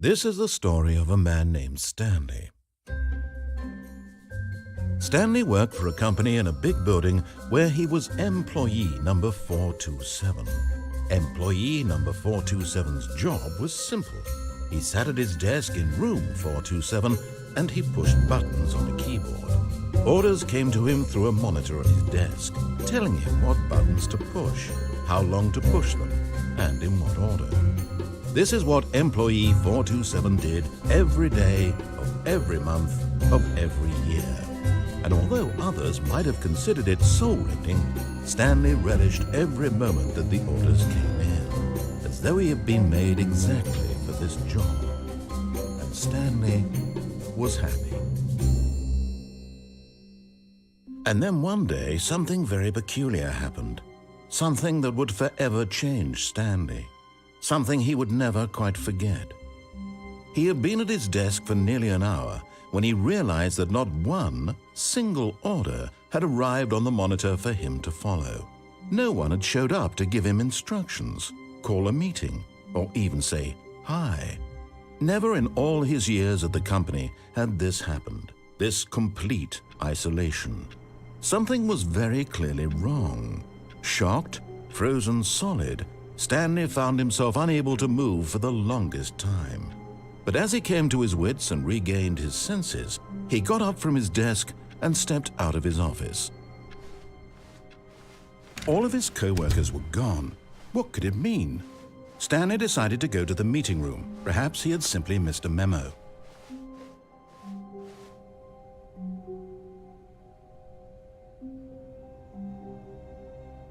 This is the story of a man named Stanley. Stanley worked for a company in a big building where he was employee number 427. Employee number 427's job was simple. He sat at his desk in room 427 and he pushed buttons on a keyboard. Orders came to him through a monitor on his desk, telling him what buttons to push, how long to push them, and in what order. This is what employee 427 did every day of every month of every year. And although others might have considered it soul-rending, Stanley relished every moment that the orders came in, as though he had been made exactly for this job. And Stanley was happy. And then one day, something very peculiar happened. Something that would forever change Stanley. Something he would never quite forget. He had been at his desk for nearly an hour when he realized that not one single order had arrived on the monitor for him to follow. No one had showed up to give him instructions, call a meeting, or even say hi. Never in all his years at the company had this happened, this complete isolation. Something was very clearly wrong. Shocked, frozen solid, Stanley found himself unable to move for the longest time. But as he came to his wits and regained his senses, he got up from his desk and stepped out of his office. All of his co-workers were gone. What could it mean? Stanley decided to go to the meeting room. Perhaps he had simply missed a memo.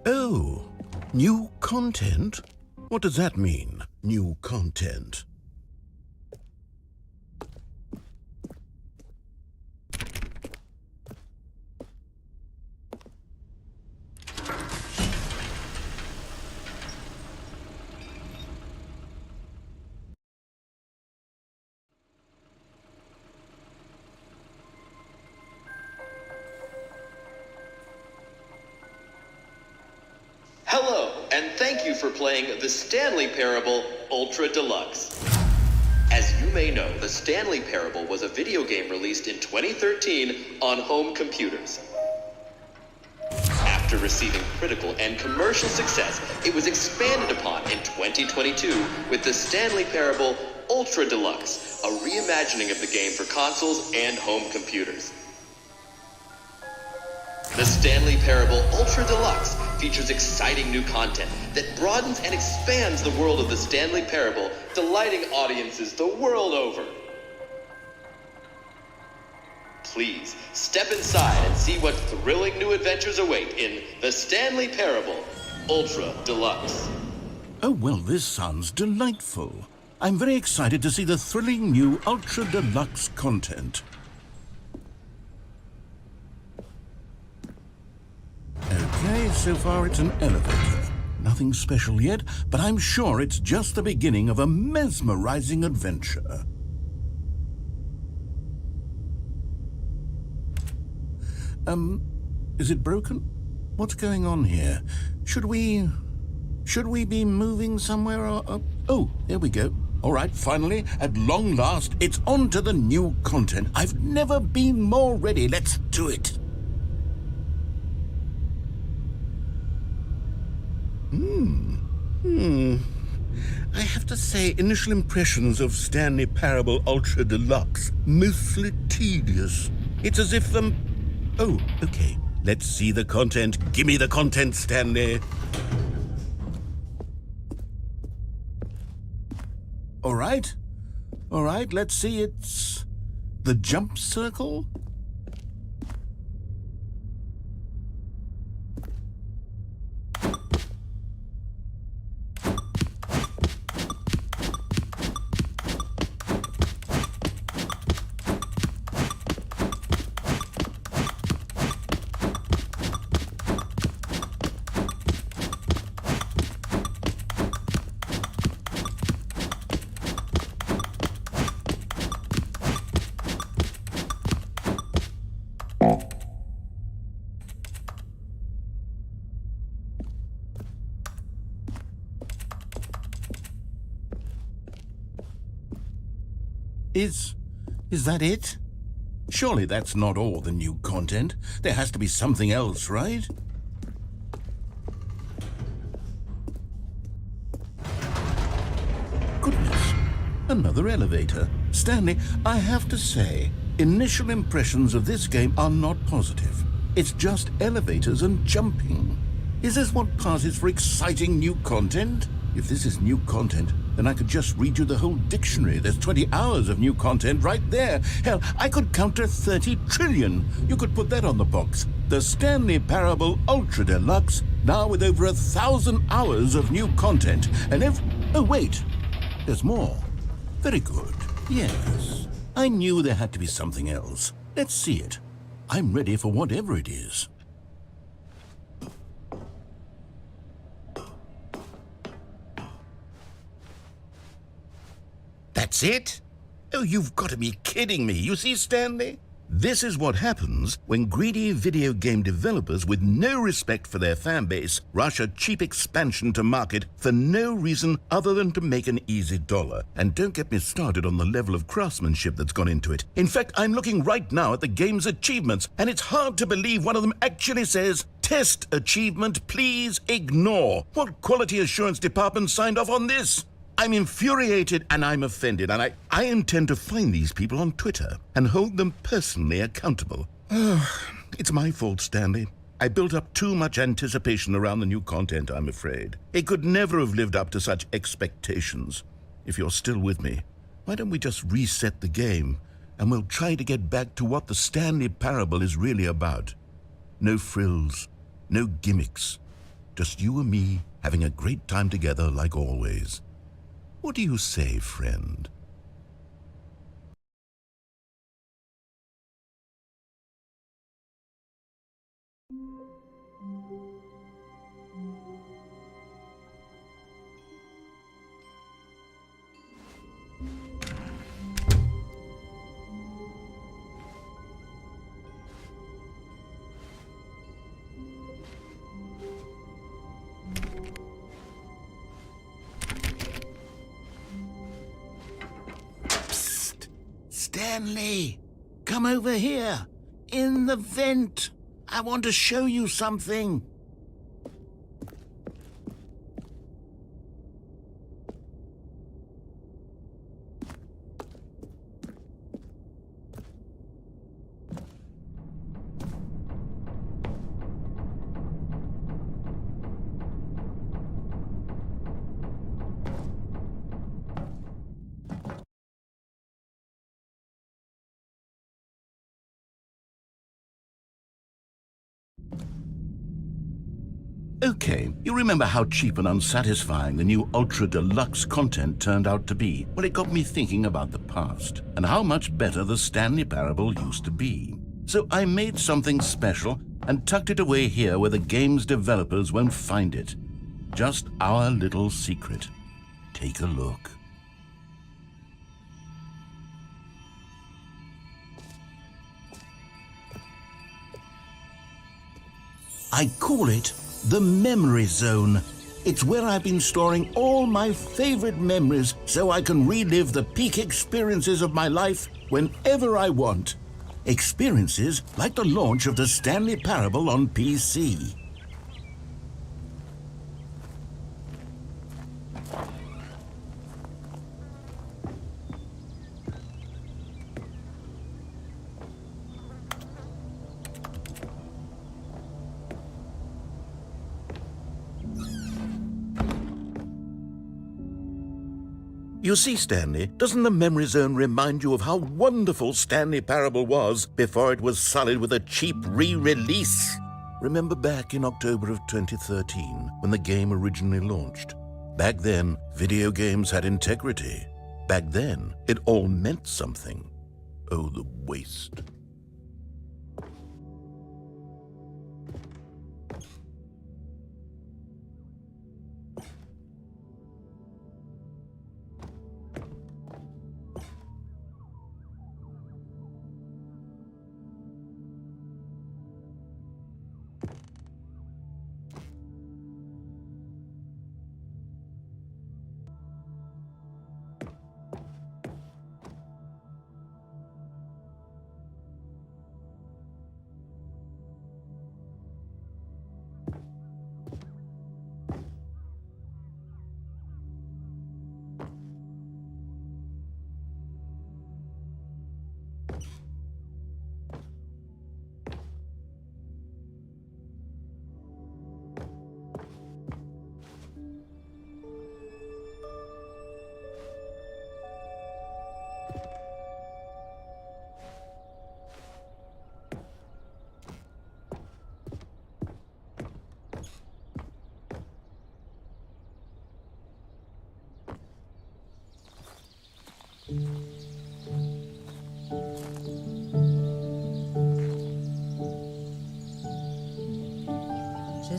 Oh, new content? What does that mean, new content? Hello, and thank you for playing the Stanley Parable Ultra Deluxe. As you may know, the Stanley Parable was a video game released in 2013 on home computers. After receiving critical and commercial success, it was expanded upon in 2022 with the Stanley Parable Ultra Deluxe, a reimagining of the game for consoles and home computers. The Stanley Parable Ultra Deluxe features exciting new content that broadens and expands the world of the Stanley Parable, delighting audiences the world over. Please step inside and see what thrilling new adventures await in the Stanley Parable Ultra Deluxe. Oh, well, this sounds delightful. I'm very excited to see the thrilling new Ultra Deluxe content. Okay, so far it's an elevator. Nothing special yet, but I'm sure it's just the beginning of a mesmerizing adventure. Is it broken? What's going on here? Should we be moving somewhere or... Oh, there we go. All right, finally, at long last, it's on to the new content. I've never been more ready. Let's do it. I have to say, initial impressions of Stanley Parable Ultra Deluxe, mostly tedious. It's as if, Oh, okay. Let's see the content. Give me the content, Stanley. All right, let's see. It's the jump circle. Is that it? Surely that's not all the new content. There has to be something else, right? Goodness, another elevator. Stanley, I have to say, initial impressions of this game are not positive. It's just elevators and jumping. Is this what passes for exciting new content? If this is new content, then I could just read you the whole dictionary. There's 20 hours of new content right there. Hell, I could count to 30 trillion. You could put that on the box. The Stanley Parable Ultra Deluxe, now with over 1,000 hours of new content. And oh wait, there's more. Very good. Yes, I knew there had to be something else. Let's see it. I'm ready for whatever it is. That's it? Oh, you've got to be kidding me. You see, Stanley? This is what happens when greedy video game developers with no respect for their fan base rush a cheap expansion to market for no reason other than to make an easy dollar. And don't get me started on the level of craftsmanship that's gone into it. In fact, I'm looking right now at the game's achievements, and it's hard to believe one of them actually says, "Test achievement, please ignore." What quality assurance department signed off on this? I'm infuriated and I'm offended, and I intend to find these people on Twitter and hold them personally accountable. It's my fault, Stanley. I built up too much anticipation around the new content, I'm afraid. It could never have lived up to such expectations. If you're still with me, why don't we just reset the game and we'll try to get back to what the Stanley Parable is really about. No frills, no gimmicks, just you and me having a great time together like always. What do you say, friend? Stanley, come over here. In the vent. I want to show you something. Okay, you remember how cheap and unsatisfying the new Ultra Deluxe content turned out to be? Well, it got me thinking about the past and how much better the Stanley Parable used to be. So I made something special and tucked it away here where the game's developers won't find it. Just our little secret. Take a look. I call it the Memory Zone. It's where I've been storing all my favorite memories so I can relive the peak experiences of my life whenever I want. Experiences like the launch of the Stanley Parable on PC. You see, Stanley, doesn't the Memory Zone remind you of how wonderful Stanley Parable was before it was sullied with a cheap re-release? Remember back in October of 2013, when the game originally launched? Back then, video games had integrity. Back then, it all meant something. Oh, the waste.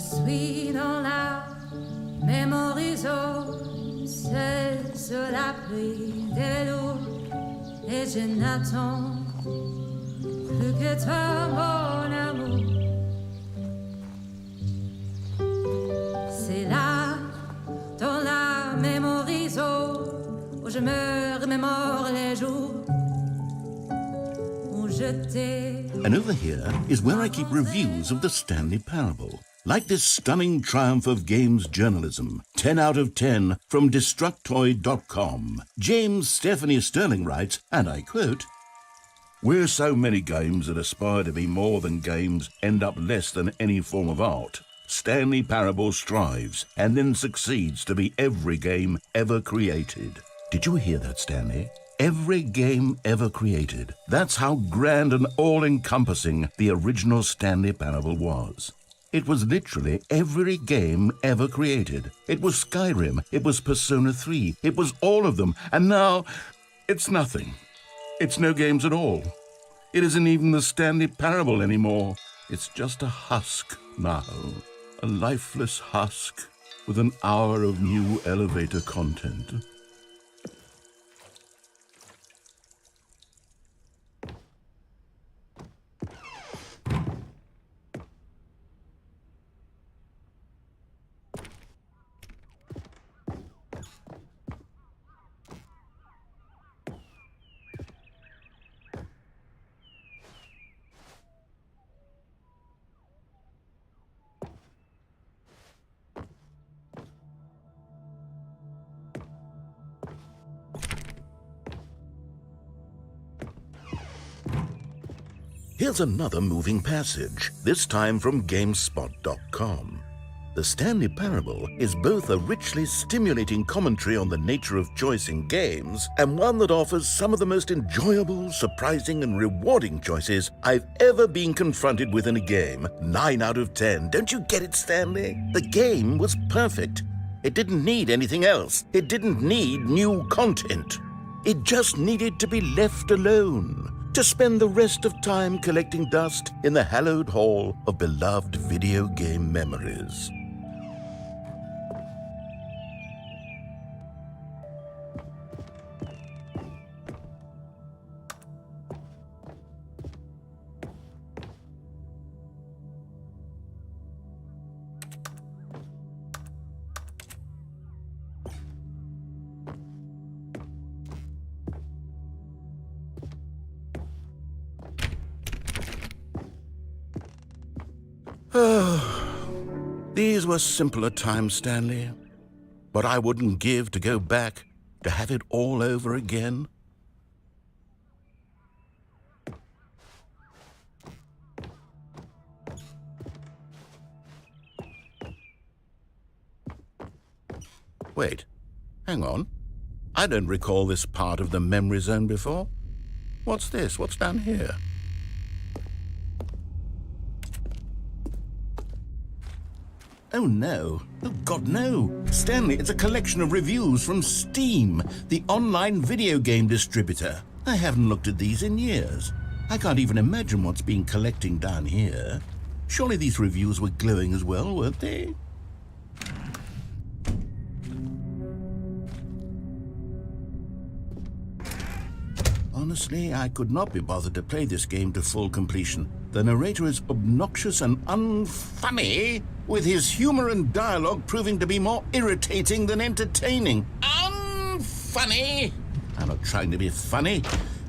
suis dans la même horizon, seul sur l'abri des loups, et je n'attends plus que toi, mon amour. C'est là, dans la même horizon, où je me remémore les jours où je t'ai. And over here is where I keep reviews of the Stanley Parable. Like this stunning triumph of games journalism, 10 out of 10 from Destructoid.com. James Stephanie Sterling writes, and I quote, "Where so many games that aspire to be more than games end up less than any form of art, Stanley Parable strives and then succeeds to be every game ever created." Did you hear that, Stanley? Every game ever created. That's how grand and all-encompassing the original Stanley Parable was. It was literally every game ever created. It was Skyrim, it was Persona 3, it was all of them, and now it's nothing. It's no games at all. It isn't even the Stanley Parable anymore. It's just a husk now, a lifeless husk with an hour of new elevator content. Here's another moving passage, this time from GameSpot.com. The Stanley Parable is both a richly stimulating commentary on the nature of choice in games and one that offers some of the most enjoyable, surprising, and rewarding choices I've ever been confronted with in a game. 9 out of 10. Don't you get it, Stanley? The game was perfect. It didn't need anything else. It didn't need new content. It just needed to be left alone, to spend the rest of time collecting dust in the hallowed hall of beloved video game memories. These were simpler times, Stanley, but I wouldn't give to go back to have it all over again. Wait, hang on. I don't recall this part of the memory zone before. What's this? What's down here? Oh no. Oh God, no. Stanley, it's a collection of reviews from Steam, the online video game distributor. I haven't looked at these in years. I can't even imagine what's been collecting down here. Surely these reviews were glowing as well, weren't they? Honestly, I could not be bothered to play this game to full completion. The narrator is obnoxious and unfunny, with his humor and dialogue proving to be more irritating than entertaining. Unfunny! I'm not trying to be funny.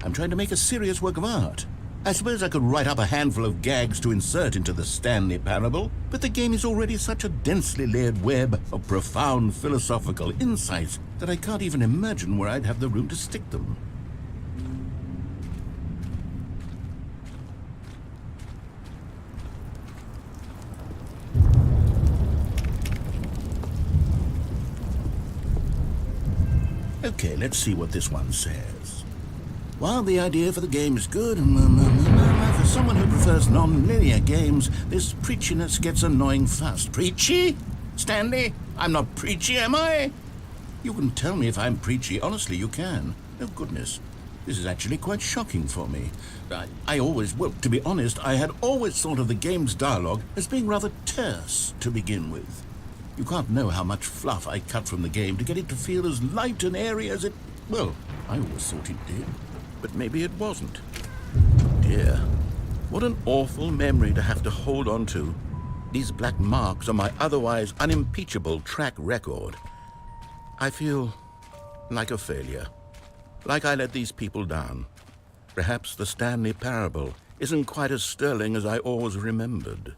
I'm trying to make a serious work of art. I suppose I could write up a handful of gags to insert into the Stanley Parable, but the game is already such a densely layered web of profound philosophical insights that I can't even imagine where I'd have the room to stick them. Okay, let's see what this one says. While the idea for the game is good, for someone who prefers non-linear games, this preachiness gets annoying fast. Preachy? Stanley, I'm not preachy, am I? You can tell me if I'm preachy. Honestly, you can. Oh, goodness. This is actually quite shocking for me. I always, well, to be honest, I had always thought of the game's dialogue as being rather terse to begin with. You can't know how much fluff I cut from the game to get it to feel as light and airy as it... Well, I always thought it did, but maybe it wasn't. Dear, what an awful memory to have to hold on to. These black marks on my otherwise unimpeachable track record. I feel like a failure. Like I let these people down. Perhaps the Stanley parable isn't quite as sterling as I always remembered.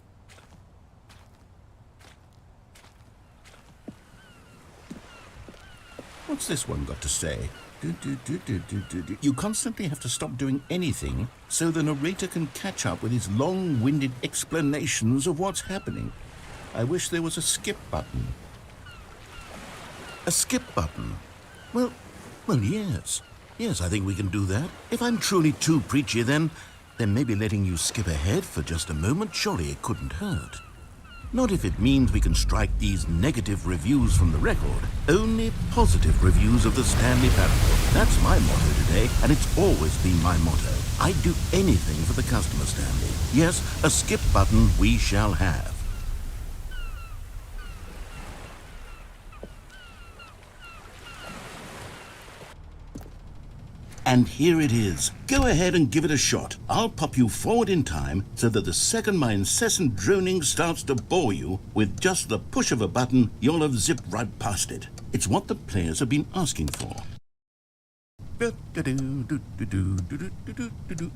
What's this one got to say? You constantly have to stop doing anything so the narrator can catch up with his long-winded explanations of what's happening. I wish there was a skip button. A skip button? Well, yes. Yes, I think we can do that. If I'm truly too preachy, then maybe letting you skip ahead for just a moment, surely it couldn't hurt. Not if it means we can strike these negative reviews from the record. Only positive reviews of the Stanley parable. That's my motto today, and it's always been my motto. I'd do anything for the customer, Stanley. Yes, a skip button we shall have. And here it is. Go ahead and give it a shot. I'll pop you forward in time so that the second my incessant droning starts to bore you, with just the push of a button, you'll have zipped right past it. It's what the players have been asking for.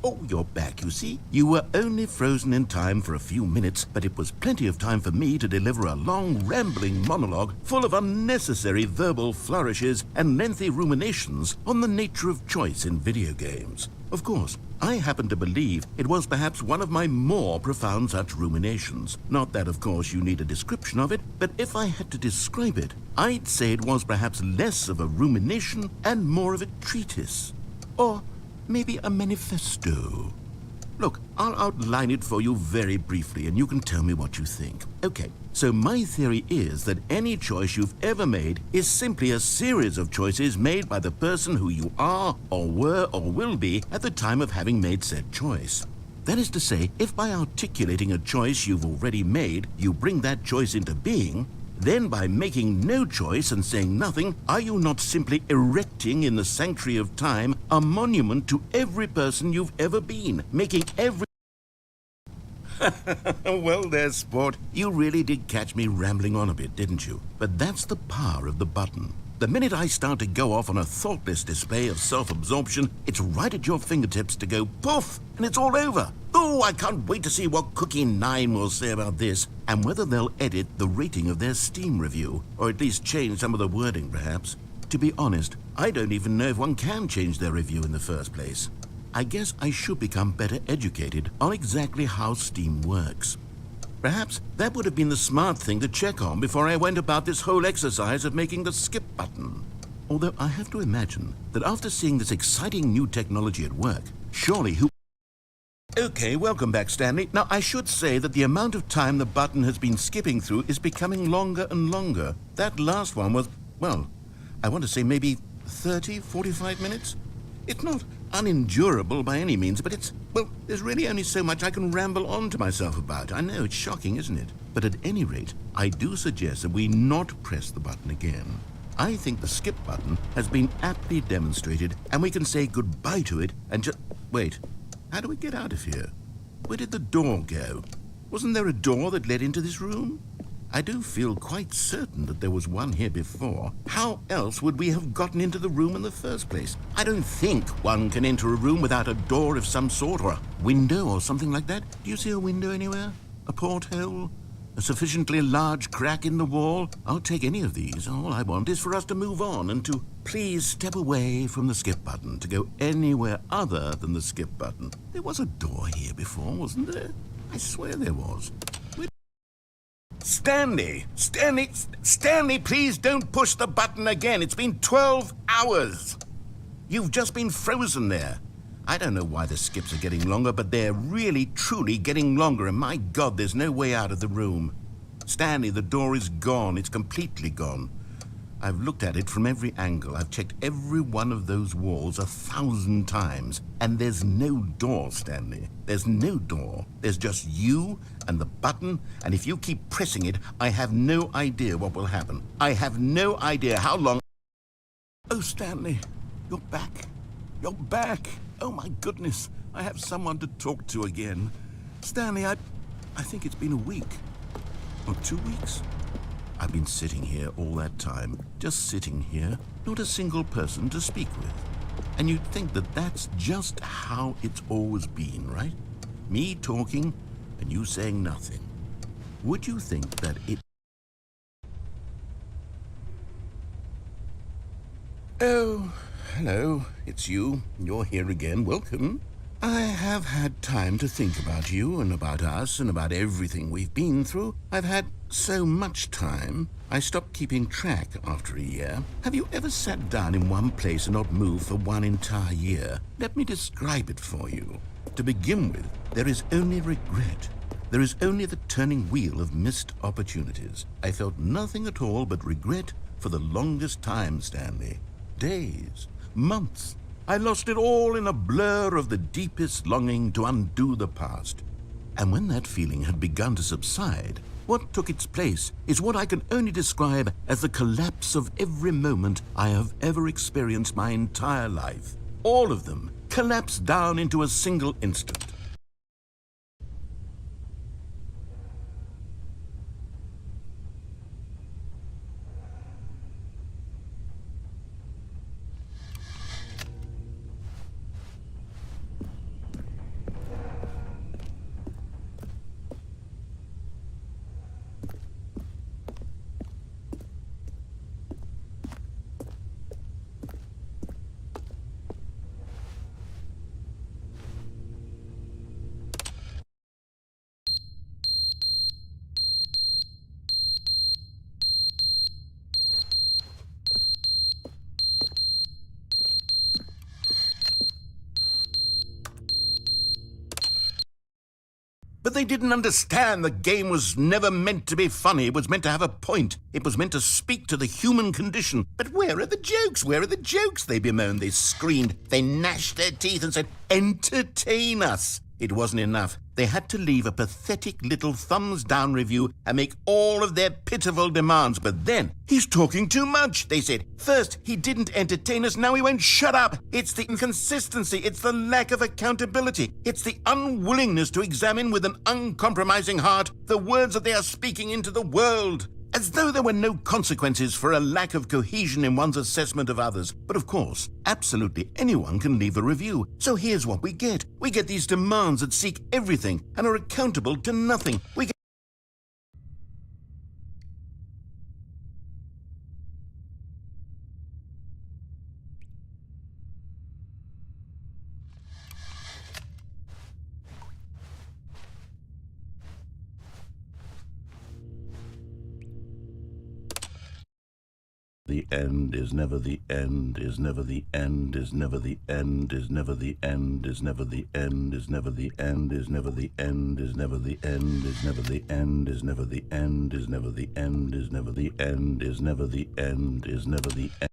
Oh, you're back, you see. You were only frozen in time for a few minutes, but it was plenty of time for me to deliver a long, rambling monologue full of unnecessary verbal flourishes and lengthy ruminations on the nature of choice in video games. Of course, I happen to believe it was perhaps one of my more profound such ruminations. Not that, of course, you need a description of it, but if I had to describe it, I'd say it was perhaps less of a rumination and more of a treatise. Or maybe a manifesto. Look, I'll outline it for you very briefly, and you can tell me what you think. Okay, so my theory is that any choice you've ever made is simply a series of choices made by the person who you are, or were, or will be at the time of having made said choice. That is to say, if by articulating a choice you've already made, you bring that choice into being, then by making no choice and saying nothing, are you not simply erecting in the sanctuary of time a monument to every person you've ever been, making every... Well there, sport. You really did catch me rambling on a bit, didn't you? But that's the power of the button. The minute I start to go off on a thoughtless display of self-absorption, it's right at your fingertips to go poof, and it's all over. Oh, I can't wait to see what Cookie 9 will say about this, and whether they'll edit the rating of their Steam review, or at least change some of the wording, perhaps. To be honest, I don't even know if one can change their review in the first place. I guess I should become better educated on exactly how Steam works. Perhaps that would have been the smart thing to check on before I went about this whole exercise of making the skip button. Although I have to imagine that after seeing this exciting new technology at work, surely who... Okay, welcome back, Stanley. Now, I should say that the amount of time the button has been skipping through is becoming longer and longer. That last one was, well, I want to say maybe 30, 45 minutes? It's not unendurable by any means, but it's, well, there's really only so much I can ramble on to myself about. I know, it's shocking, isn't it? But at any rate, I do suggest that we not press the button again. I think the skip button has been aptly demonstrated, and we can say goodbye to it and just... Wait, how do we get out of here? Where did the door go? Wasn't there a door that led into this room? I do feel quite certain that there was one here before. How else would we have gotten into the room in the first place? I don't think one can enter a room without a door of some sort, or a window or something like that. Do you see a window anywhere? A porthole? A sufficiently large crack in the wall? I'll take any of these. All I want is for us to move on and to please step away from the skip button, to go anywhere other than the skip button. There was a door here before, wasn't there? I swear there was. Stanley, please don't push the button again. It's been 12 hours. You've just been frozen there. I don't know why the skips are getting longer, but they're really, truly getting longer, and my God, there's no way out of the room. Stanley, the door is gone. It's completely gone. I've looked at it from every angle. I've checked every one of those walls 1,000 times. And there's no door, Stanley. There's no door. There's just you and the button, and if you keep pressing it, I have no idea what will happen. I have no idea how long... Oh, Stanley, you're back. You're back. Oh, my goodness. I have someone to talk to again. Stanley, I think it's been a week. Or 2 weeks. I've been sitting here all that time, just sitting here, not a single person to speak with. And you'd think that that's just how it's always been, right? Me talking and you saying nothing. Would you think that it... Oh, hello, it's you. You're here again. Welcome. I have had time to think about you and about us and about everything we've been through. I've had so much time, I stopped keeping track after a year. Have you ever sat down in one place and not moved for one entire year? Let me describe it for you. To begin with, there is only regret. There is only the turning wheel of missed opportunities. I felt nothing at all but regret for the longest time, Stanley. Days, months. I lost it all in a blur of the deepest longing to undo the past. And when that feeling had begun to subside, what took its place is what I can only describe as the collapse of every moment I have ever experienced my entire life. All of them collapsed down into a single instant. But they didn't understand the game was never meant to be funny. It was meant to have a point. It was meant to speak to the human condition. But where are the jokes? Where are the jokes? They bemoaned, they screamed, they gnashed their teeth and said, entertain us. It wasn't enough. They had to leave a pathetic little thumbs-down review and make all of their pitiful demands. But then, he's talking too much, they said. First, he didn't entertain us, now he won't shut up. It's the inconsistency, it's the lack of accountability. It's the unwillingness to examine with an uncompromising heart the words that they are speaking into the world. As though there were no consequences for a lack of cohesion in one's assessment of others. But of course, absolutely anyone can leave a review. So here's what we get. We get these demands that seek everything and are accountable to nothing. We get the end is never the end, is never the end, is never the end, is never the end, is never the end, is never the end, is never the end, is never the end, is never the end, is never the end, is never the end, is never the end, is never the end, is never the end.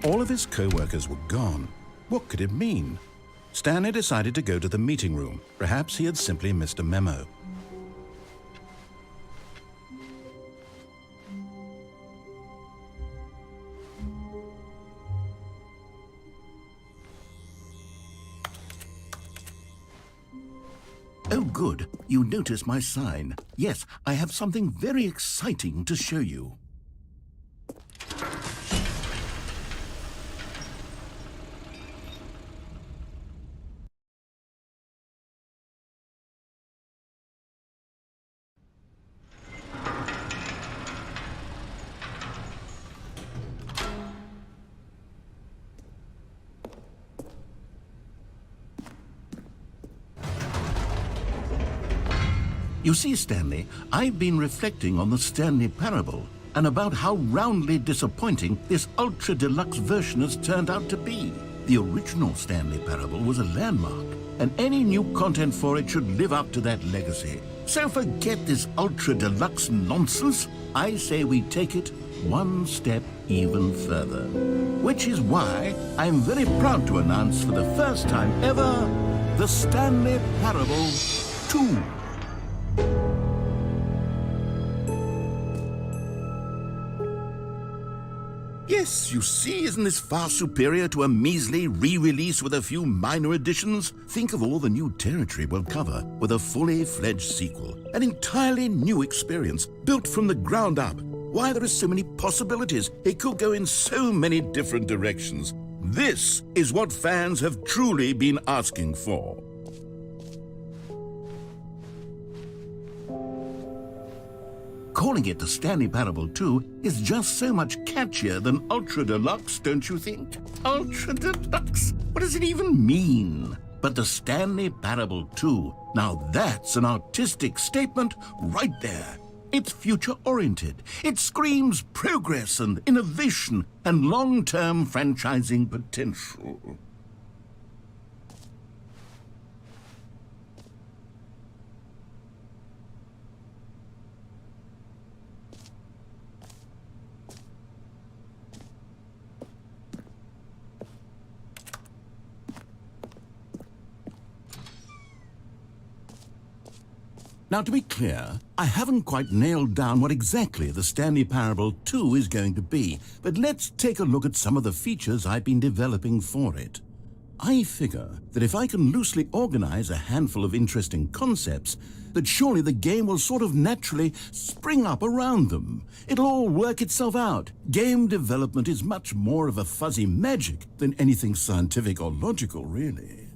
All of his co-workers were gone. What could it mean? Stanley decided to go to the meeting room. Perhaps he had simply missed a memo. Oh, good. You notice my sign. Yes, I have something very exciting to show you. You see, Stanley, I've been reflecting on the Stanley parable and about how roundly disappointing this ultra deluxe version has turned out to be. The original Stanley parable was a landmark, and any new content for it should live up to that legacy. So forget this ultra deluxe nonsense. I say we take it one step even further. Which is why I'm very proud to announce for the first time ever, the Stanley Parable 2. Yes, you see, isn't this far superior to a measly re-release with a few minor additions? Think of all the new territory we'll cover with a fully fledged sequel. An entirely new experience, built from the ground up. Why, there are so many possibilities. It could go in so many different directions. This is what fans have truly been asking for. Calling it the Stanley Parable 2 is just so much catchier than Ultra Deluxe, don't you think? Ultra Deluxe? What does it even mean? But the Stanley Parable 2, now that's an artistic statement right there. It's future-oriented. It screams progress and innovation and long-term franchising potential. Now, to be clear, I haven't quite nailed down what exactly the Stanley Parable 2 is going to be, but let's take a look at some of the features I've been developing for it. I figure that if I can loosely organize a handful of interesting concepts, that surely the game will sort of naturally spring up around them. It'll all work itself out. Game development is much more of a fuzzy magic than anything scientific or logical, really.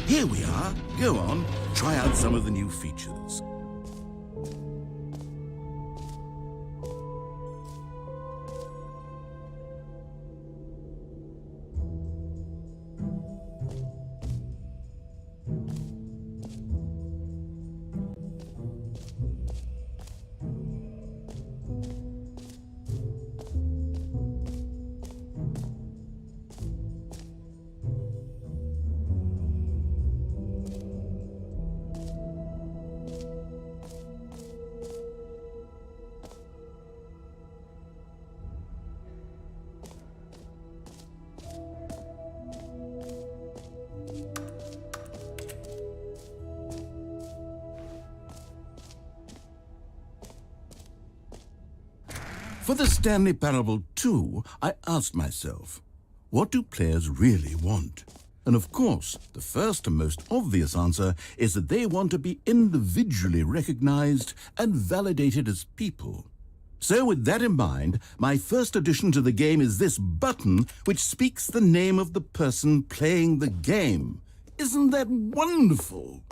Here we are. Go on, try out some of the new features. For the Stanley Parable 2, I asked myself, what do players really want? And of course, the first and most obvious answer is that they want to be individually recognized and validated as people. So with that in mind, my first addition to the game is this button which speaks the name of the person playing the game. Isn't that wonderful?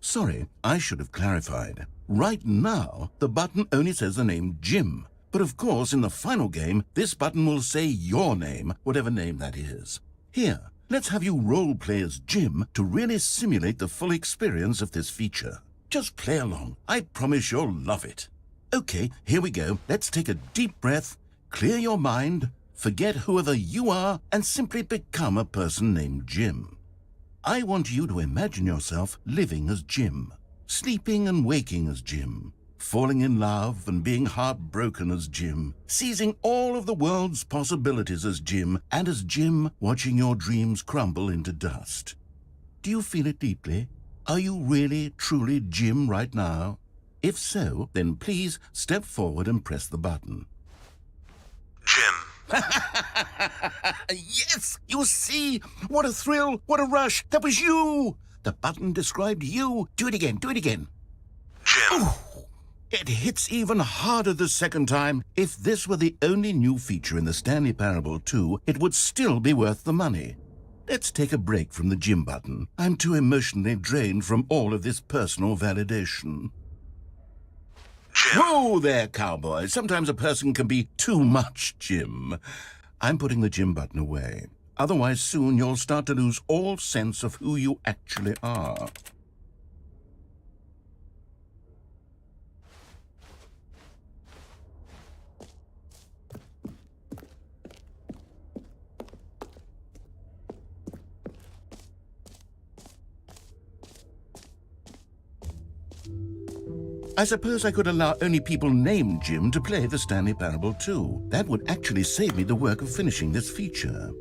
Sorry, I should have clarified. Right now, the button only says the name Jim. But of course, in the final game, this button will say your name, whatever name that is. Here, let's have you role-play as Jim to really simulate the full experience of this feature. Just play along. I promise you'll love it. Okay, here we go. Let's take a deep breath, clear your mind, forget whoever you are, and simply become a person named Jim. I want you to imagine yourself living as Jim, sleeping and waking as Jim, falling in love and being heartbroken as Jim, seizing all of the world's possibilities as Jim, and as Jim watching your dreams crumble into dust. Do you feel it deeply? Are you really, truly Jim right now? If so, then please step forward and press the button. Jim. Yes! You see? What a thrill! What a rush! That was you! The button described you. Do it again, do it again. Jim. Ooh, it hits even harder the second time. If this were the only new feature in the Stanley Parable 2, it would still be worth the money. Let's take a break from the Jim button. I'm too emotionally drained from all of this personal validation. Jim. Whoa there, cowboy. Sometimes a person can be too much Jim. I'm putting the Jim button away. Otherwise, soon you'll start to lose all sense of who you actually are. I suppose I could allow only people named Jim to play the Stanley Parable 2. That would actually save me the work of finishing this feature.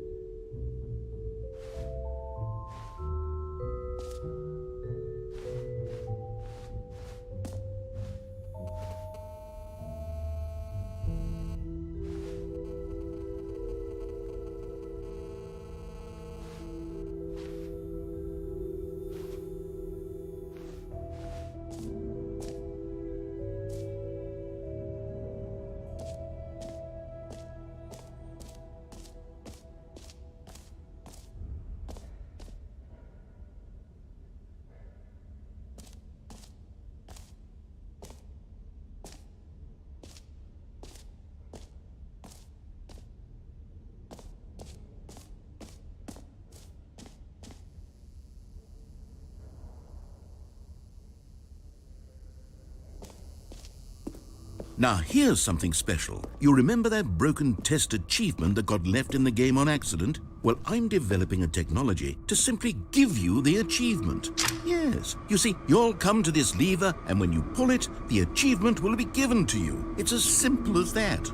Now, here's something special. You remember that broken test achievement that got left in the game on accident? Well, I'm developing a technology to simply give you the achievement. Yes. You see, you'll come to this lever, and when you pull it, the achievement will be given to you. It's as simple as that.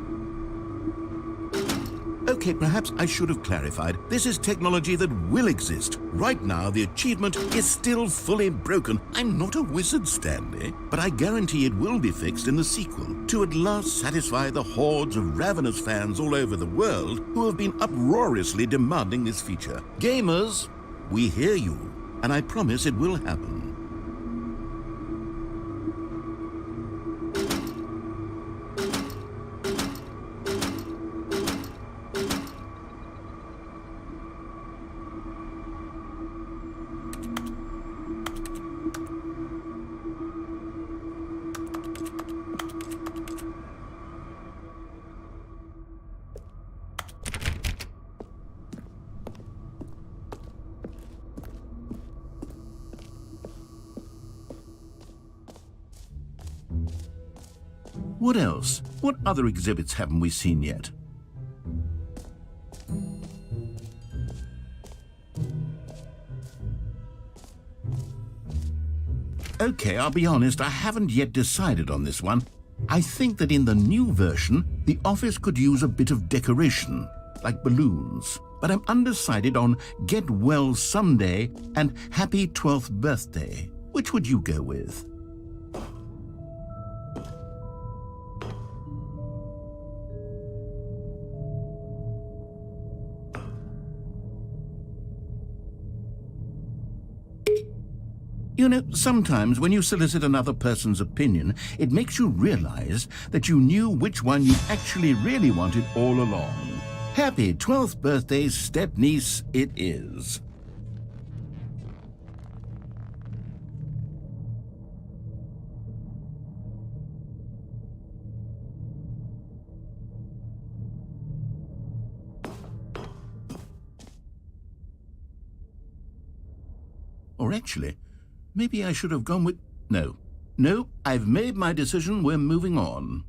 Okay, perhaps I should have clarified. This is technology that will exist. Right now, the achievement is still fully broken. I'm not a wizard, Stanley, but I guarantee it will be fixed in the sequel to at last satisfy the hordes of ravenous fans all over the world who have been uproariously demanding this feature. Gamers, we hear you, and I promise it will happen. What else? What other exhibits haven't we seen yet? Okay, I'll be honest, I haven't yet decided on this one. I think that in the new version, the office could use a bit of decoration, like balloons. But I'm undecided on Get Well Someday and Happy 12th Birthday. Which would you go with? You know, sometimes when you solicit another person's opinion, it makes you realize that you knew which one you actually really wanted all along. Happy 12th birthday, step-niece, it is. actually, maybe I should have gone with... No, I've made my decision. We're moving on.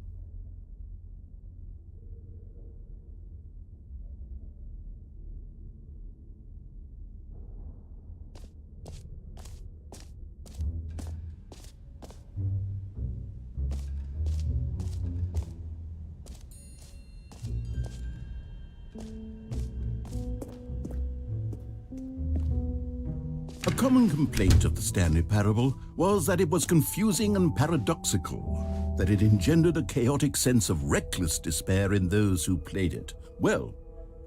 A common complaint of the Stanley Parable was that it was confusing and paradoxical, that it engendered a chaotic sense of reckless despair in those who played it. Well,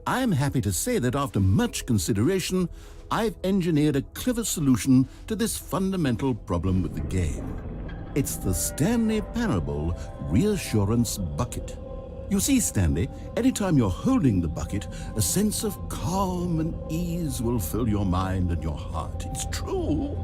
I'm happy to say that after much consideration, I've engineered a clever solution to this fundamental problem with the game. It's the Stanley Parable Reassurance Bucket. You see, Stanley, anytime you're holding the bucket, a sense of calm and ease will fill your mind and your heart. It's true.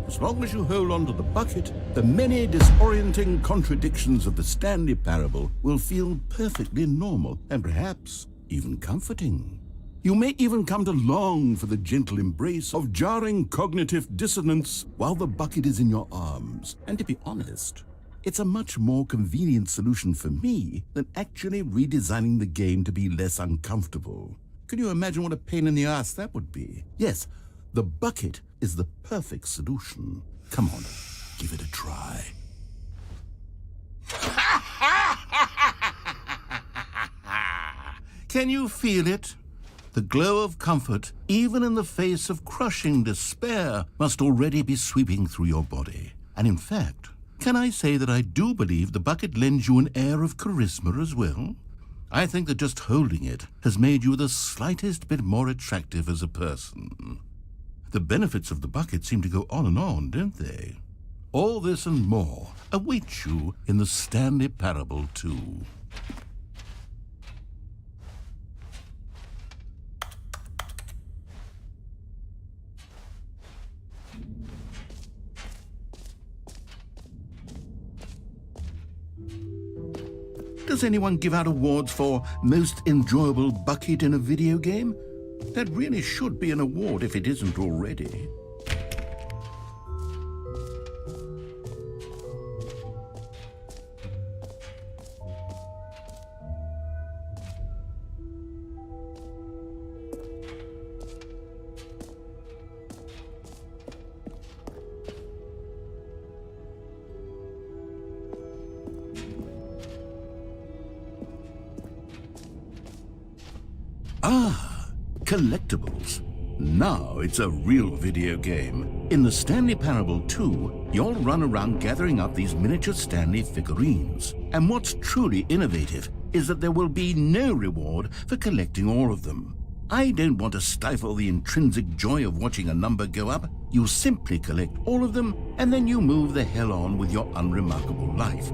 As long as you hold on to the bucket, the many disorienting contradictions of the Stanley Parable will feel perfectly normal and perhaps even comforting. You may even come to long for the gentle embrace of jarring cognitive dissonance while the bucket is in your arms. And to be honest, it's a much more convenient solution for me than actually redesigning the game to be less uncomfortable. Can you imagine what a pain in the ass that would be? Yes, the bucket is the perfect solution. Come on, give it a try. Can you feel it? The glow of comfort, even in the face of crushing despair, must already be sweeping through your body. And in fact, can I say that I do believe the bucket lends you an air of charisma as well? I think that just holding it has made you the slightest bit more attractive as a person. The benefits of the bucket seem to go on, don't they? All this and more await you in the Stanley Parable 2. Does anyone give out awards for most enjoyable bucket in a video game? That really should be an award if it isn't already. Ah, collectibles. Now it's a real video game. In the Stanley Parable 2, you'll run around gathering up these miniature Stanley figurines. And what's truly innovative is that there will be no reward for collecting all of them. I don't want to stifle the intrinsic joy of watching a number go up. You simply collect all of them, and then you move the hell on with your unremarkable life.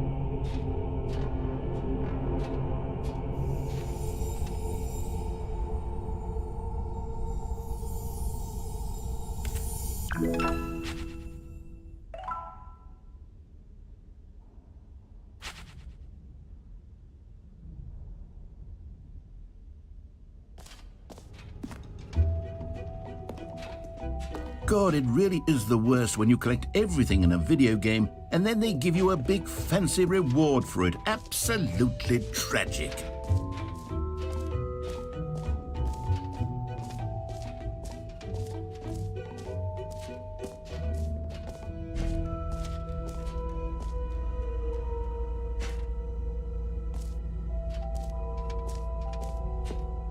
God, it really is the worst when you collect everything in a video game and then they give you a big fancy reward for it. Absolutely tragic.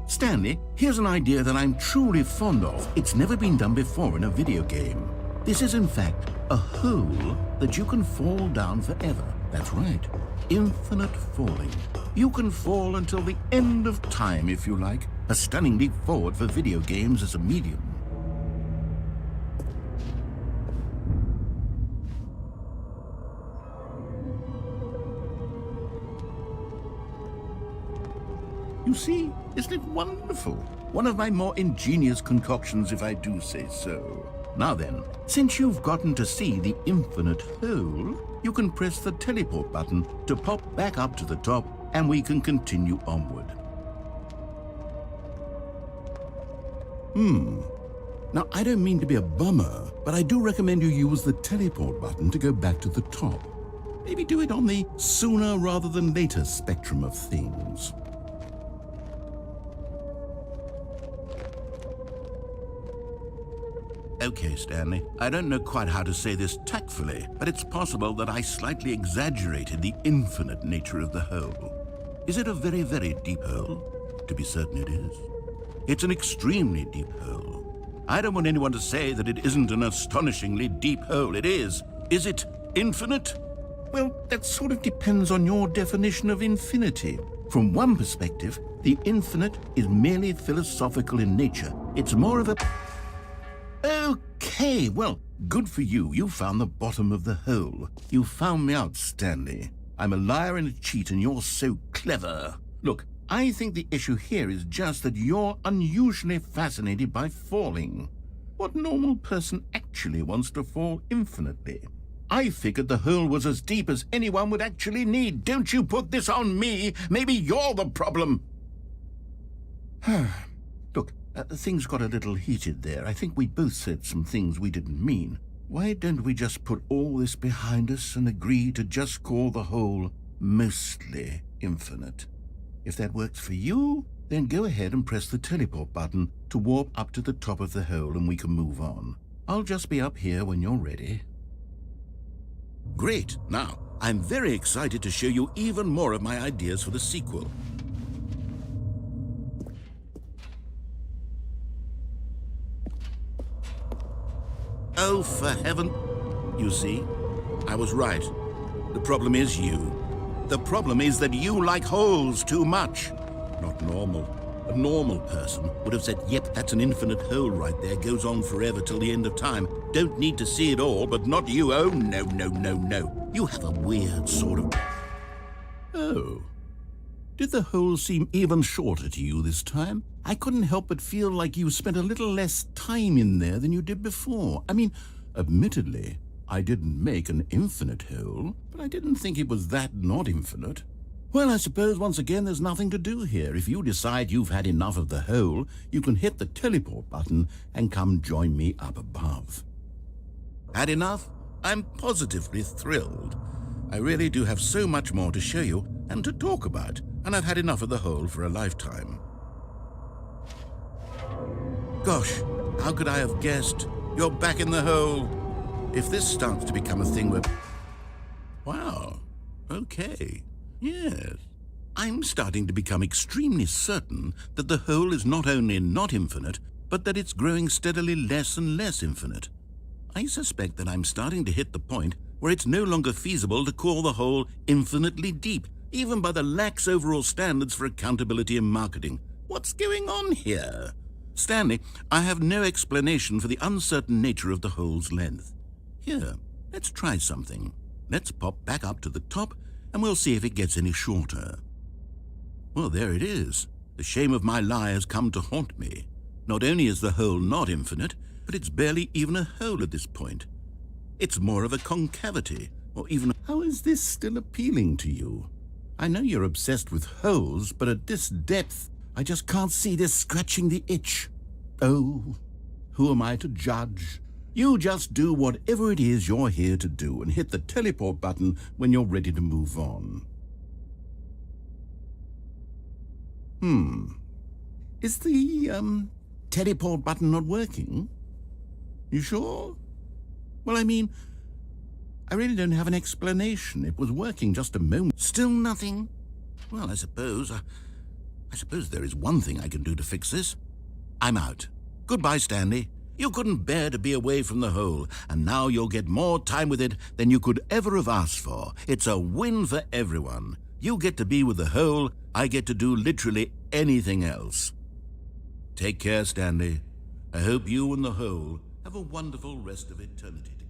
Stanley, here's an idea that I'm truly fond of. It's never been done before in a video game. This is, in fact, a hole that you can fall down forever. That's right, infinite falling. You can fall until the end of time, if you like. A stunning leap forward for video games as a medium. You see, isn't it wonderful? One of my more ingenious concoctions, if I do say so. Now then, since you've gotten to see the infinite hole, you can press the teleport button to pop back up to the top, and we can continue onward. Now, I don't mean to be a bummer, but I do recommend you use the teleport button to go back to the top. Maybe do it on the sooner rather than later spectrum of things. Okay, Stanley, I don't know quite how to say this tactfully, but it's possible that I slightly exaggerated the infinite nature of the hole. Is it a very, very deep hole? To be certain it is. It's an extremely deep hole. I don't want anyone to say that it isn't an astonishingly deep hole. It is. Is it infinite? Well, that sort of depends on your definition of infinity. From one perspective, the infinite is merely philosophical in nature. It's more of a... Okay, well, good for you. You found the bottom of the hole. You found me out, Stanley. I'm a liar and a cheat, and you're so clever. Look, I think the issue here is just that you're unusually fascinated by falling. What normal person actually wants to fall infinitely? I figured the hole was as deep as anyone would actually need. Don't you put this on me. Maybe you're the problem. Look, things got a little heated there. I think we both said some things we didn't mean. Why don't we just put all this behind us and agree to just call the hole mostly infinite? If that works for you, then go ahead and press the teleport button to warp up to the top of the hole and we can move on. I'll just be up here when you're ready. Great. Now, I'm very excited to show you even more of my ideas for the sequel. Oh, for heaven... You see, I was right. The problem is you. The problem is that you like holes too much. Not normal. A normal person would have said, yep, that's an infinite hole right there, goes on forever till the end of time. Don't need to see it all, but not you. Oh, no, no, no, no. You have a weird sort of... Oh. Did the hole seem even shorter to you this time? I couldn't help but feel like you spent a little less time in there than you did before. I mean, admittedly, I didn't make an infinite hole, but I didn't think it was that not infinite. Well, I suppose once again there's nothing to do here. If you decide you've had enough of the hole, you can hit the teleport button and come join me up above. Had enough? I'm positively thrilled. I really do have so much more to show you and to talk about, and I've had enough of the hole for a lifetime. Gosh, how could I have guessed? You're back in the hole. If this starts to become a thing where... Wow, okay, yes. I'm starting to become extremely certain that the hole is not only not infinite, but that it's growing steadily less and less infinite. I suspect that I'm starting to hit the point where it's no longer feasible to call the hole infinitely deep, even by the lax overall standards for accountability and marketing. What's going on here? Stanley, I have no explanation for the uncertain nature of the hole's length. Here, let's try something. Let's pop back up to the top, and we'll see if it gets any shorter. Well, there it is. The shame of my lie has come to haunt me. Not only is the hole not infinite, but it's barely even a hole at this point. It's more of a concavity, or even... How is this still appealing to you? I know you're obsessed with holes, but at this depth, I just can't see this scratching the itch. Oh, who am I to judge? You just do whatever it is you're here to do and hit the teleport button when you're ready to move on. Is the, teleport button not working? You sure? Well, I mean, I really don't have an explanation. It was working just a moment. Still nothing? Well, I suppose there is one thing I can do to fix this. I'm out. Goodbye, Stanley. You couldn't bear to be away from the hole, and now you'll get more time with it than you could ever have asked for. It's a win for everyone. You get to be with the hole, I get to do literally anything else. Take care, Stanley. I hope you and the hole have a wonderful rest of eternity together.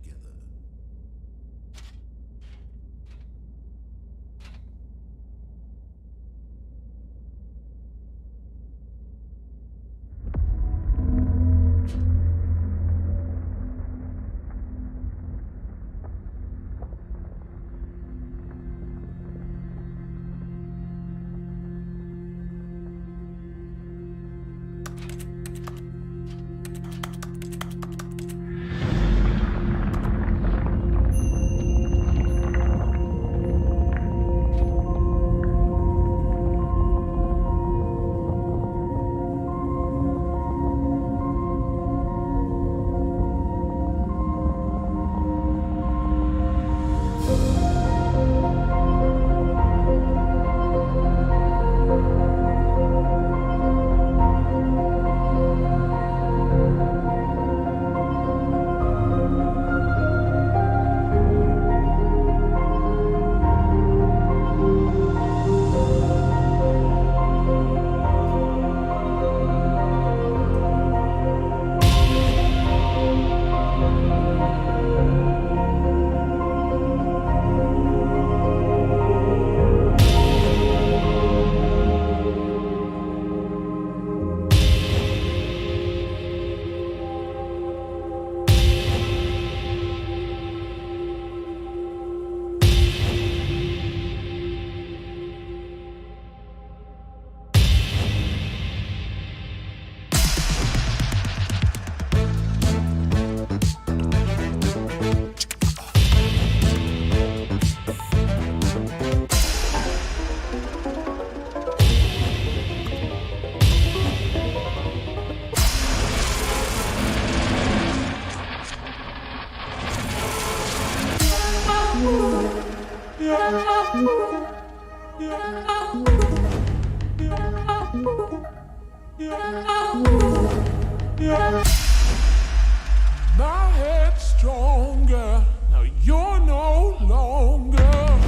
My head's stronger, now you're no longer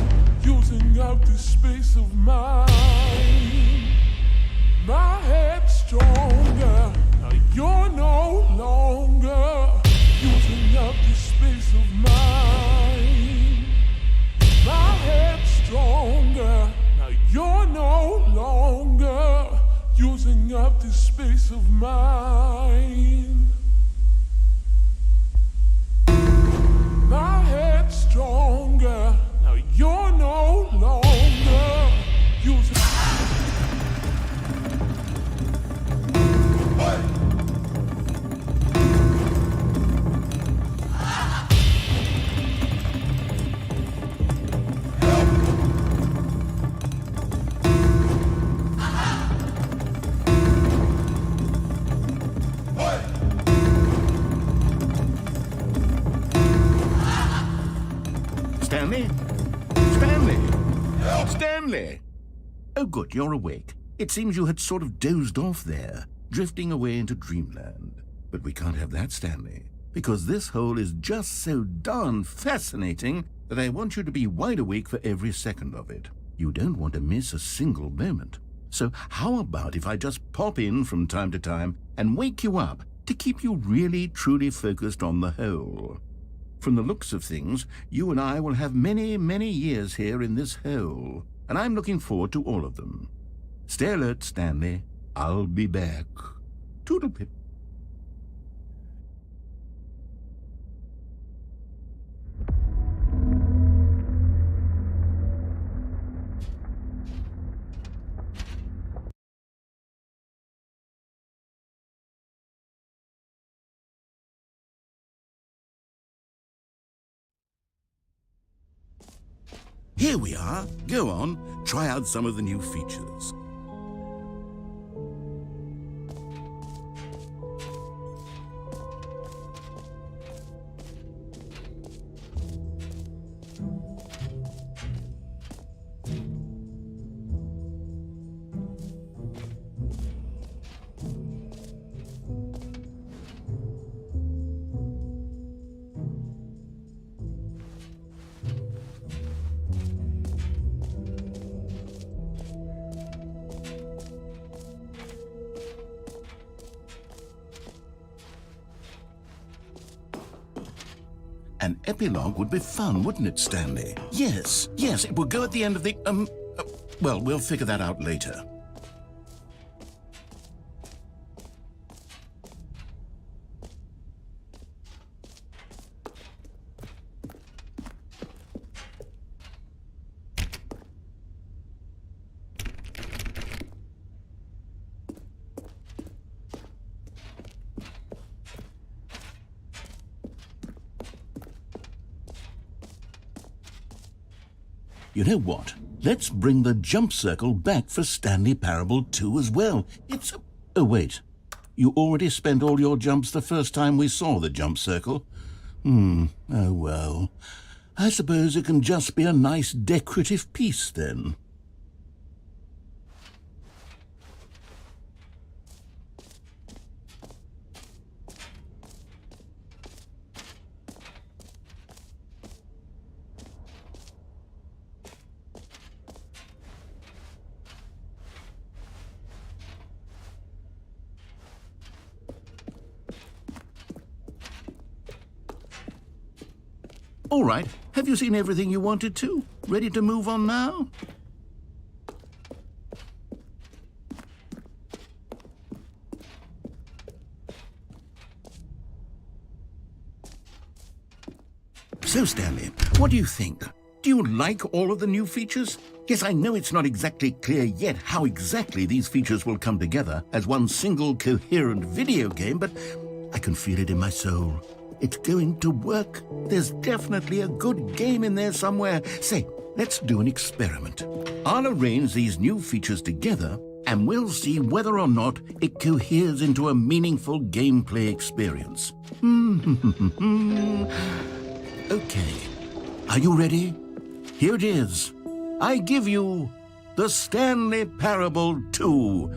using up this space of mine. My head's stronger, now you're no longer using up this space of mine. My head's stronger, now you're no longer using up this space of mine. My head's stronger, now you're no longer using. Stanley? Stanley? Stanley! Oh, good, you're awake. It seems you had sort of dozed off there, drifting away into dreamland. But we can't have that, Stanley, because this hole is just so darn fascinating that I want you to be wide awake for every second of it. You don't want to miss a single moment. So how about if I just pop in from time to time and wake you up to keep you really, truly focused on the hole? From the looks of things, you and I will have many, many years here in this hole, and I'm looking forward to all of them. Stay alert, Stanley. I'll be back. Toodle-pip. Here we are. Go on, try out some of the new features. An epilogue would be fun, wouldn't it, Stanley? Yes, it would go at the end of the, well, we'll figure that out later. You know what? Let's bring the jump circle back for Stanley Parable 2 as well. It's a... Oh, wait. You already spent all your jumps the first time we saw the jump circle? Oh, well. I suppose it can just be a nice decorative piece, then. All right, have you seen everything you wanted to? Ready to move on now? So, Stanley, what do you think? Do you like all of the new features? Yes, I know it's not exactly clear yet how exactly these features will come together as one single coherent video game, but I can feel it in my soul. It's going to work. There's definitely a good game in there somewhere. Say, let's do an experiment. I'll arrange these new features together, and we'll see whether or not it coheres into a meaningful gameplay experience. Okay. Are you ready? Here it is. I give you the Stanley Parable 2.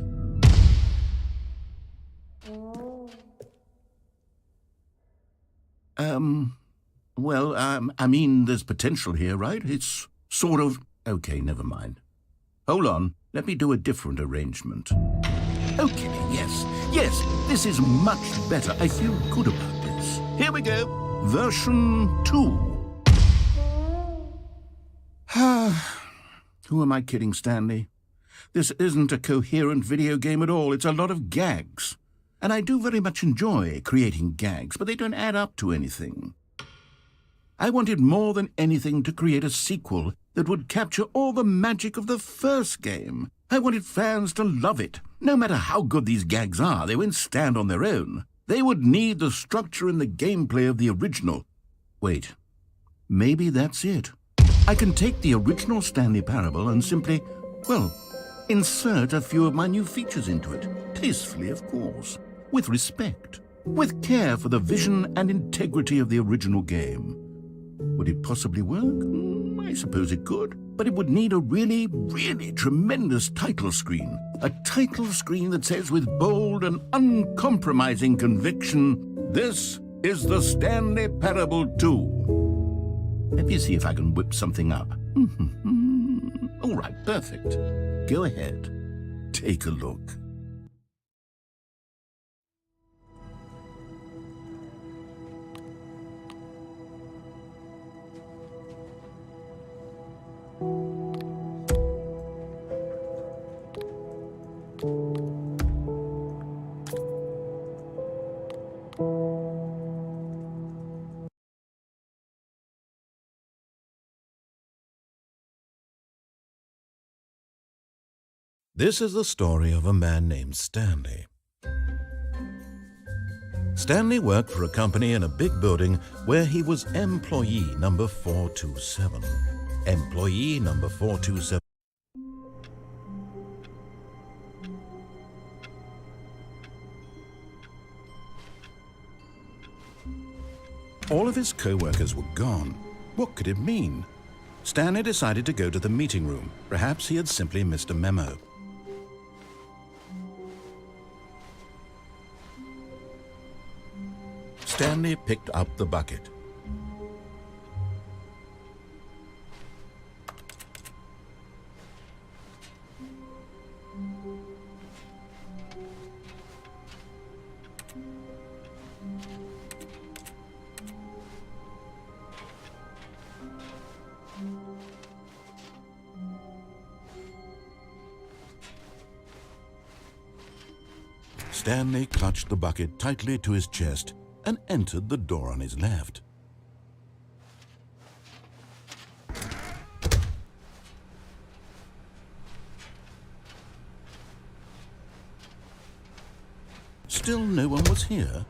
I mean, there's potential here, right? It's sort of... Okay, never mind. Hold on, let me do a different arrangement. Okay, yes, this is much better. I feel good about this. Here we go. Version 2. Who am I kidding, Stanley? This isn't a coherent video game at all. It's a lot of gags. And I do very much enjoy creating gags, but they don't add up to anything. I wanted more than anything to create a sequel that would capture all the magic of the first game. I wanted fans to love it. No matter how good these gags are, they won't stand on their own. They would need the structure and the gameplay of the original. Wait, maybe that's it. I can take the original Stanley Parable and simply, well, insert a few of my new features into it. Tastefully, of course. With respect. With care for the vision and integrity of the original game. Would it possibly work? I suppose it could. But it would need a really, really tremendous title screen. A title screen that says with bold and uncompromising conviction, "This is the Stanley Parable 2. Let me see if I can whip something up. All right, perfect. Go ahead. Take a look. This is the story of a man named Stanley. Stanley worked for a company in a big building where he was employee number 427. Employee number 427. All of his co-workers were gone. What could it mean? Stanley decided to go to the meeting room. Perhaps he had simply missed a memo. Stanley picked up the bucket. Stanley clutched the bucket tightly to his chest and entered the door on his left. Still no one was here.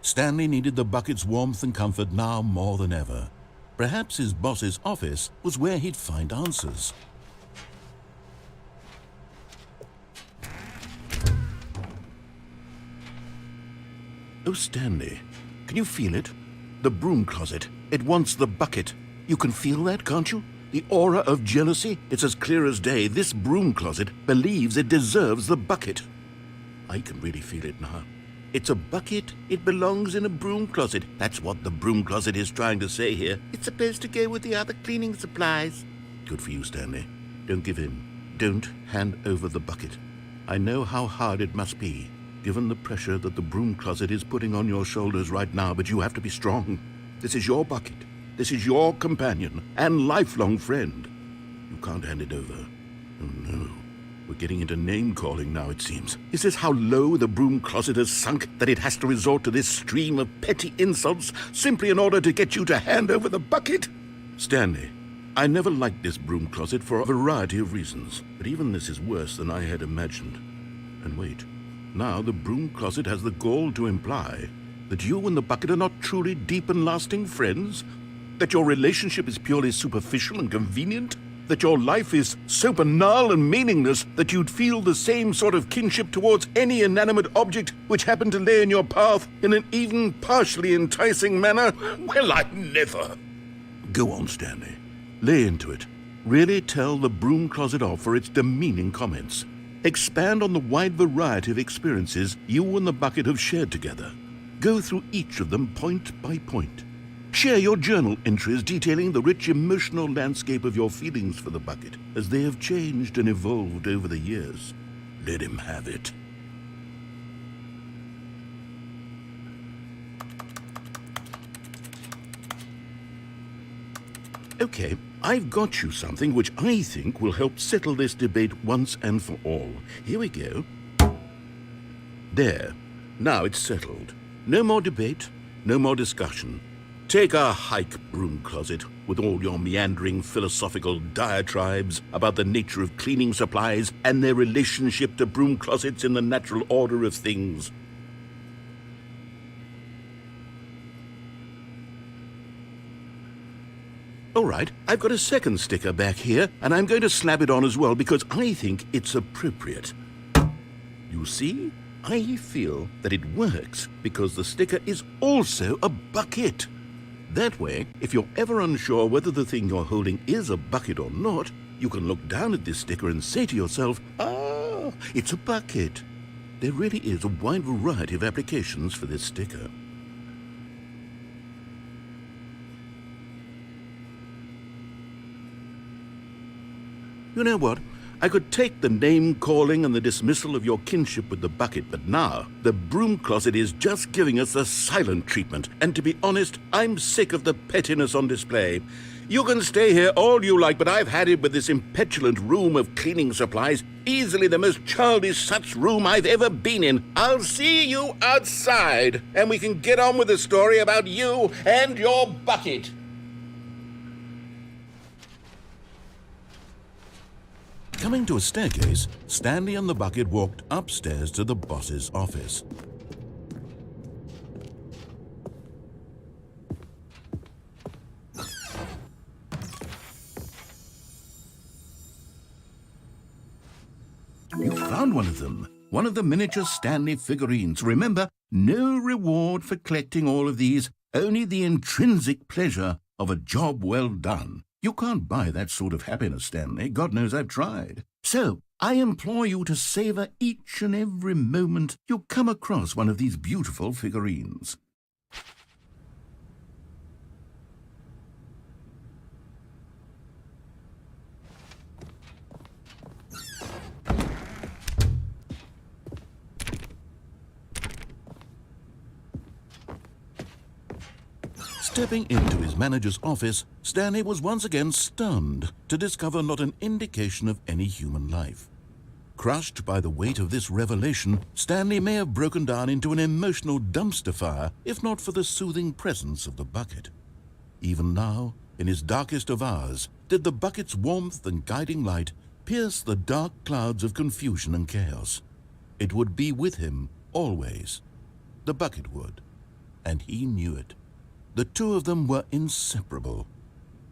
Stanley needed the bucket's warmth and comfort now more than ever. Perhaps his boss's office was where he'd find answers. Oh, Stanley, can you feel it? The broom closet. It wants the bucket. You can feel that, can't you? The aura of jealousy. It's as clear as day. This broom closet believes it deserves the bucket. I can really feel it now. It's a bucket. It belongs in a broom closet. That's what the broom closet is trying to say here. It's supposed to go with the other cleaning supplies. Good for you, Stanley. Don't give in. Don't hand over the bucket. I know how hard it must be, given the pressure that the broom closet is putting on your shoulders right now, but you have to be strong. This is your bucket. This is your companion and lifelong friend. You can't hand it over. Oh, no. We're getting into name-calling now, it seems. Is this how low the broom closet has sunk, that it has to resort to this stream of petty insults simply in order to get you to hand over the bucket? Stanley, I never liked this broom closet for a variety of reasons, but even this is worse than I had imagined. And wait. Now the broom closet has the gall to imply that you and the bucket are not truly deep and lasting friends? That your relationship is purely superficial and convenient? That your life is so banal and meaningless that you'd feel the same sort of kinship towards any inanimate object which happened to lay in your path in an even partially enticing manner? Well, I never. Go on, Stanley. Lay into it. Really tell the broom closet off for its demeaning comments. Expand on the wide variety of experiences you and the bucket have shared together. Go through each of them point by point. Share your journal entries detailing the rich emotional landscape of your feelings for the bucket as they have changed and evolved over the years. Let him have it. Okay, I've got you something which I think will help settle this debate once and for all. Here we go. There. Now it's settled. No more debate, no more discussion. Take a hike, broom closet, with all your meandering philosophical diatribes about the nature of cleaning supplies and their relationship to broom closets in the natural order of things. All right, I've got a second sticker back here, and I'm going to slap it on as well because I think it's appropriate. You see, I feel that it works because the sticker is also a bucket. That way, if you're ever unsure whether the thing you're holding is a bucket or not, you can look down at this sticker and say to yourself, "Ah, it's a bucket." There really is a wide variety of applications for this sticker. You know what? I could take the name-calling and the dismissal of your kinship with the bucket, but now the broom closet is just giving us the silent treatment. And to be honest, I'm sick of the pettiness on display. You can stay here all you like, but I've had it with this impetulant room of cleaning supplies. Easily the most childish such room I've ever been in. I'll see you outside, and we can get on with the story about you and your bucket. Coming to a staircase, Stanley and the bucket walked upstairs to the boss's office. You found one of them. One of the miniature Stanley figurines. Remember, no reward for collecting all of these, only the intrinsic pleasure of a job well done. You can't buy that sort of happiness, Stanley. God knows I've tried. So, I implore you to savor each and every moment you come across one of these beautiful figurines. Stepping into his manager's office, Stanley was once again stunned to discover not an indication of any human life. Crushed by the weight of this revelation, Stanley may have broken down into an emotional dumpster fire if not for the soothing presence of the bucket. Even now, in his darkest of hours, did the bucket's warmth and guiding light pierce the dark clouds of confusion and chaos. It would be with him always. The bucket would, and he knew it. The two of them were inseparable.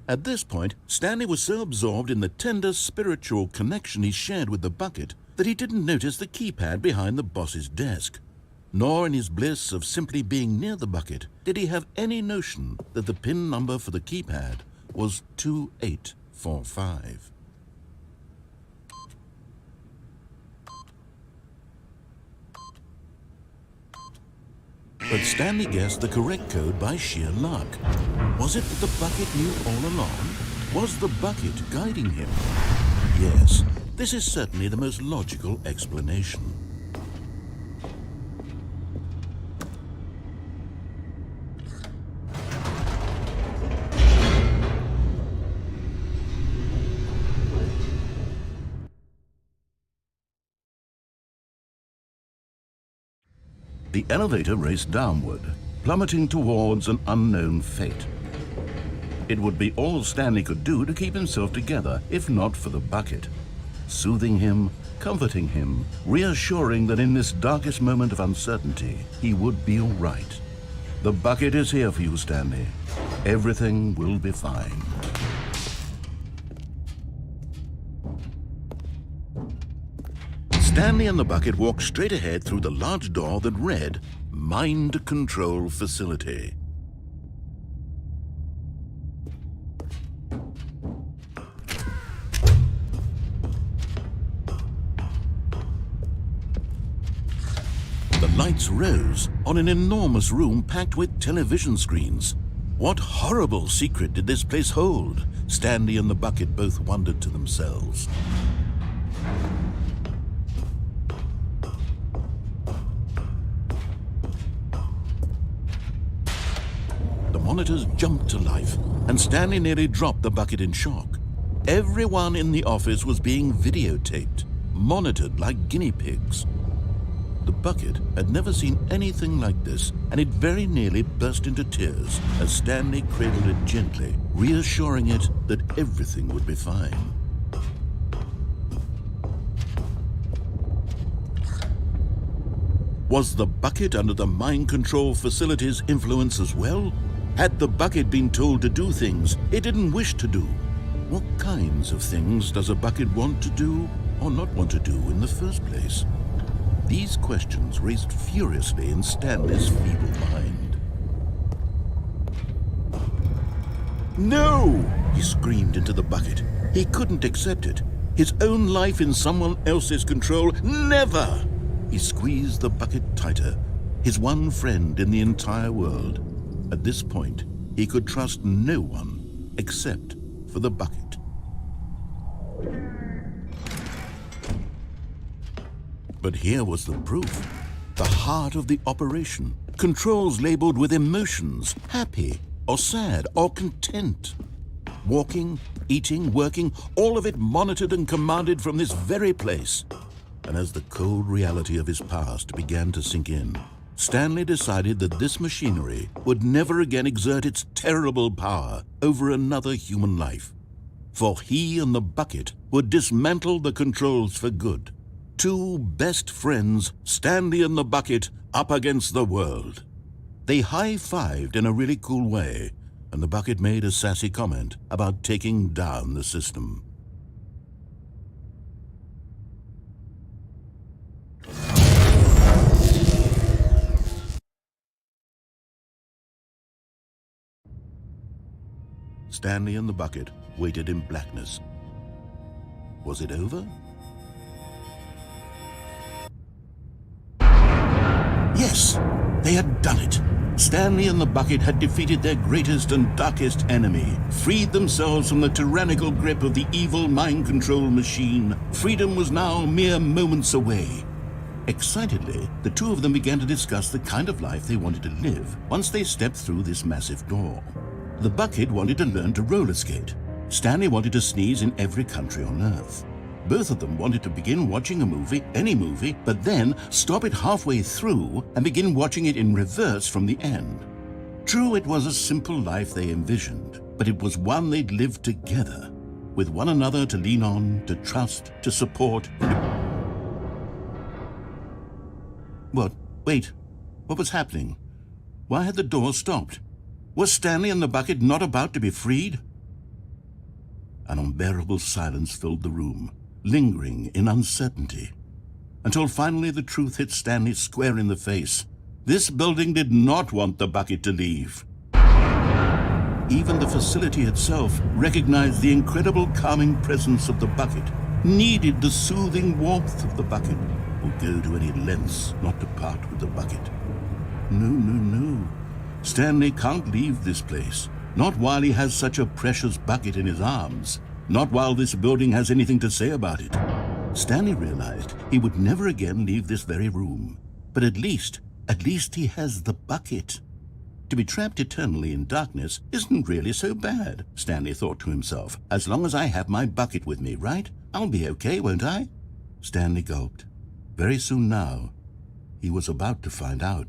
At this point, Stanley was so absorbed in the tender spiritual connection he shared with the bucket that he didn't notice the keypad behind the boss's desk. Nor in his bliss of simply being near the bucket did he have any notion that the PIN number for the keypad was 2845. But Stanley guessed the correct code by sheer luck. Was it that the bucket knew all along? Was the bucket guiding him? Yes, this is certainly the most logical explanation. The elevator raced downward, plummeting towards an unknown fate. It would be all Stanley could do to keep himself together, if not for the bucket. Soothing him, comforting him, reassuring that in this darkest moment of uncertainty, he would be all right. The bucket is here for you, Stanley. Everything will be fine. Stanley and the bucket walked straight ahead through the large door that read, Mind Control Facility. lights rose on an enormous room packed with television screens. What horrible secret did this place hold? Stanley and the bucket both wondered to themselves. The monitors jumped to life, and Stanley nearly dropped the bucket in shock. Everyone in the office was being videotaped, monitored like guinea pigs. The bucket had never seen anything like this, and it very nearly burst into tears as Stanley cradled it gently, reassuring it that everything would be fine. Was the bucket under the mind control facility's influence as well? Had the bucket been told to do things it didn't wish to do? What kinds of things does a bucket want to do or not want to do in the first place? These questions raced furiously in Stanley's feeble mind. No! He screamed into the bucket. He couldn't accept it. His own life in someone else's control, never! He squeezed the bucket tighter, his one friend in the entire world. At this point, he could trust no one except for the bucket. But here was the proof. The heart of the operation. Controls labeled with emotions, happy or sad or content. Walking, eating, working, all of it monitored and commanded from this very place. And as the cold reality of his past began to sink in, Stanley decided that this machinery would never again exert its terrible power over another human life. For he and the bucket would dismantle the controls for good. Two best friends, Stanley and the bucket, up against the world. They high-fived in a really cool way, and the bucket made a sassy comment about taking down the system. Stanley and the bucket waited in blackness. Was it over? Yes, they had done it. Stanley and the bucket had defeated their greatest and darkest enemy, freed themselves from the tyrannical grip of the evil mind control machine. Freedom was now mere moments away. Excitedly, the two of them began to discuss the kind of life they wanted to live once they stepped through this massive door. The bucket wanted to learn to roller skate. Stanley wanted to sneeze in every country on Earth. Both of them wanted to begin watching a movie, any movie, but then stop it halfway through and begin watching it in reverse from the end. True, it was a simple life they envisioned, but it was one they'd lived together, with one another to lean on, to trust, to support. What? Wait. What was happening? Why had the door stopped? Was Stanley and the bucket not about to be freed? An unbearable silence filled the room, lingering in uncertainty, until finally the truth hit Stanley square in the face. This building did not want the bucket to leave. Even the facility itself recognized the incredible calming presence of the bucket, needed the soothing warmth of the bucket, would go to any lengths not to part with the bucket. No. Stanley can't leave this place, not while he has such a precious bucket in his arms, not while this building has anything to say about it. Stanley realized he would never again leave this very room, but at least he has the bucket. To be trapped eternally in darkness isn't really so bad, Stanley thought to himself. As long as I have my bucket with me, right? I'll be okay, won't I? Stanley gulped. Very soon now, he was about to find out.